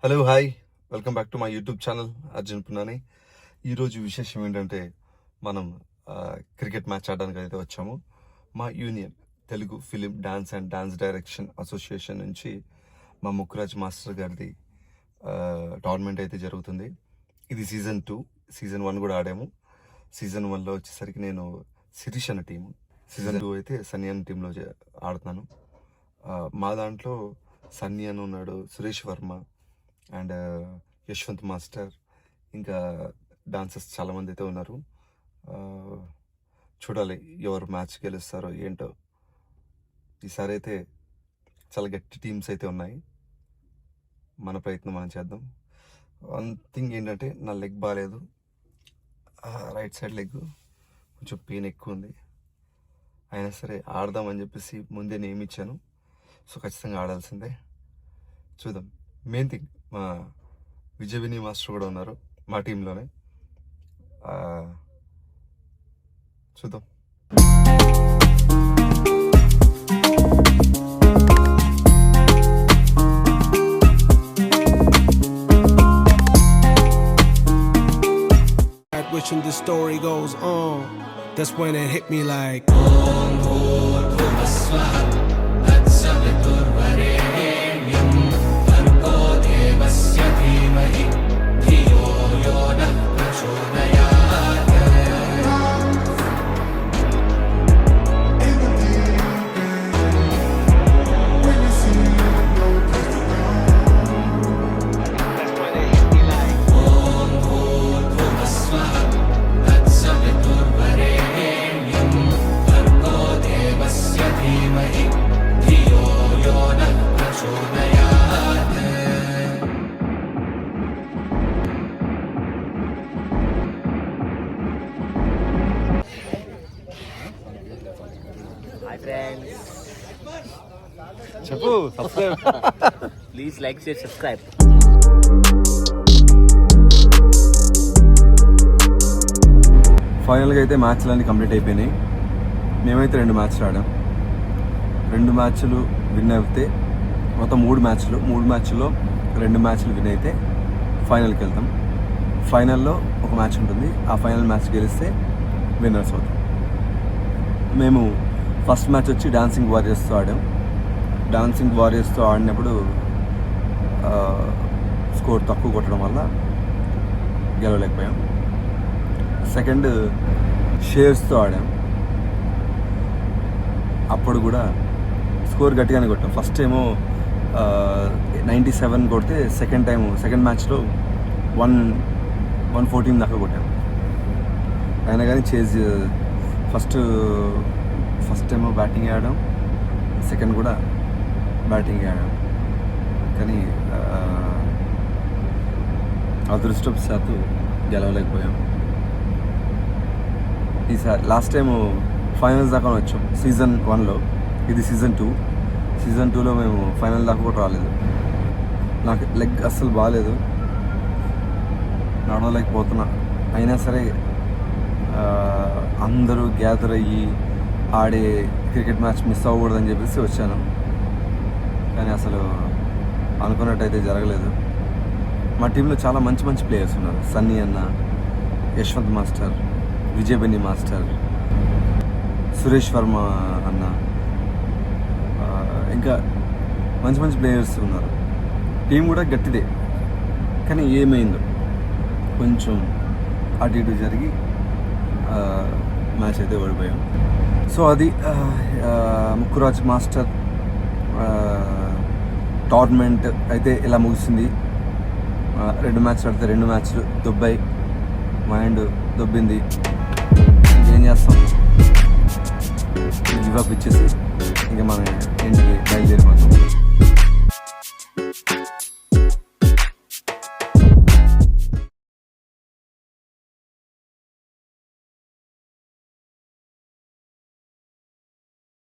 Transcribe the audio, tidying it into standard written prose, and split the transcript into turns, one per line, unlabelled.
Hello hi, welcome back to my YouTube channel Arjun Punnani. ఈరోజు విశేషం ఏంటంటే మనం క్రికెట్ మ్యాచ్ ఆడడానికి అయితే వచ్చాము. మా union Telugu film dance and dance direction association నుంచి మా ముక్కురాజ్ మాస్టర్ గారిది టోర్నమెంట్ అయితే జరుగుతుంది. ఇది సీజన్ 2. సీజన్ 1 కూడా ఆడాము. సీజన్ 1లో వచ్చేసరికి నేను శిరీష్ అన్న టీము, సీజన్ 2 అయితే సన్నీ అన్న టీంలో ఆడుతున్నాను. మా దాంట్లో సన్నీ అని ఉన్నాడు, సురేష్ వర్మ అండ్ యశ్వంత్ మాస్టర్, ఇంకా డాన్సర్స్ చాలామంది అయితే ఉన్నారు. చూడాలి ఎవరు మ్యాచ్ గెలుస్తారో ఏంటో. ఈసారి అయితే చాలా గట్టి టీమ్స్ అయితే ఉన్నాయి. మన ప్రయత్నం మనం చేద్దాం. వన్ థింగ్ ఏంటంటే నా లెగ్ బాగాలేదు, రైట్ సైడ్ లెగ్ కొంచెం పెయిన్ ఎక్కువ ఉంది. అయినా సరే ఆడదామని చెప్పేసి ముందే నేమ్ ఇచ్చాను. సో ఖచ్చితంగా ఆడాల్సిందే. చూద్దాం. మెయిన్ థింగ్ మా విజయవిని మాస్టర్ కూడా ఉన్నారు మా టీంలోనే. చూద్దాం.
Wishing the story goes on. That's when it hit me like.
Hi friends,
చెప్పు. Subscribe.
please like, share, subscribe.
ఫైనల్గా అయితే మ్యాచ్లు అన్నీ కంప్లీట్ అయిపోయినాయి. మేమైతే 2 మ్యాచ్లు ఆడాం. 2 మ్యాచ్లు విన్ అయితే మొత్తం 3 మ్యాచ్లు. 3 మ్యాచ్ల్లో 2 మ్యాచ్లు విన్ అయితే ఫైనల్కి వెళ్తాం. ఫైనల్లో ఒక మ్యాచ్ ఉంటుంది. ఆ ఫైనల్ మ్యాచ్ గెలిస్తే విన్నర్స్ అవుతాం. మేము ఫస్ట్ మ్యాచ్ వచ్చి డాన్సింగ్ వారియర్స్తో ఆడాం. డాన్సింగ్ వారియర్స్తో ఆడినప్పుడు స్కోర్ తక్కువ కొట్టడం వల్ల గెలవలేకపోయాం. సెకండ్ షేర్స్తో ఆడాం. అప్పుడు కూడా స్కోర్ గట్టిగానే కొట్టాం. ఫస్ట్ ఏమో 97 కొడితే సెకండ్ మ్యాచ్లో 114 దాకా కొట్టాం. అయినా కానీ ఫస్ట్ ఏమో బ్యాటింగ్ ఆడడం, సెకండ్ కూడా బ్యాటింగ్ ఆడడం. కానీ అదృష్టవశాత్తు గెలవలేకపోయాం. ఈసారి లాస్ట్ టైము ఫైనల్స్ దాకా వచ్చాం సీజన్ 1లో. ఇది సీజన్ 2. సీజన్ 2లో మేము ఫైనల్ దాకా కూడా రాలేదు. నాకు లెగ్ అస్సలు బాగాలేదు, నడవలేకపోతున్నా. అయినా సరే అందరూ గ్యాదర్ అయ్యి ఆడే క్రికెట్ మ్యాచ్ మిస్ అవ్వకూడదని చెప్పేసి వచ్చాను. కానీ అసలు అనుకున్నట్టయితే జరగలేదు. మా టీంలో చాలా మంచి మంచి ప్లేయర్స్ ఉన్నారు. సన్నీ అన్న, యశ్వంత్ మాస్టర్, విజయబెన్ని మాస్టర్, సురేష్ వర్మ అన్న, ఇంకా మంచి మంచి ప్లేయర్స్ ఉన్నారు. టీం కూడా గట్టిదే. కానీ ఏమైందో కొంచెం అటు ఇటు జరిగి మ్యాచ్ అయితే ఓడిపోయాం. సో అది ముక్కురాజ్ మాస్టర్ టోర్నమెంట్ అయితే ఇలా ముగిసింది. 2 మ్యాచ్లు ఆడితే 2 మ్యాచ్లు దొబ్బాయి, మైండ్ దొబ్బింది. ఏం చేస్తాం, గివ్ అప్ ఇచ్చేసి ఇంకా మనం ఇంటికి బయలుదేరిపోతాం.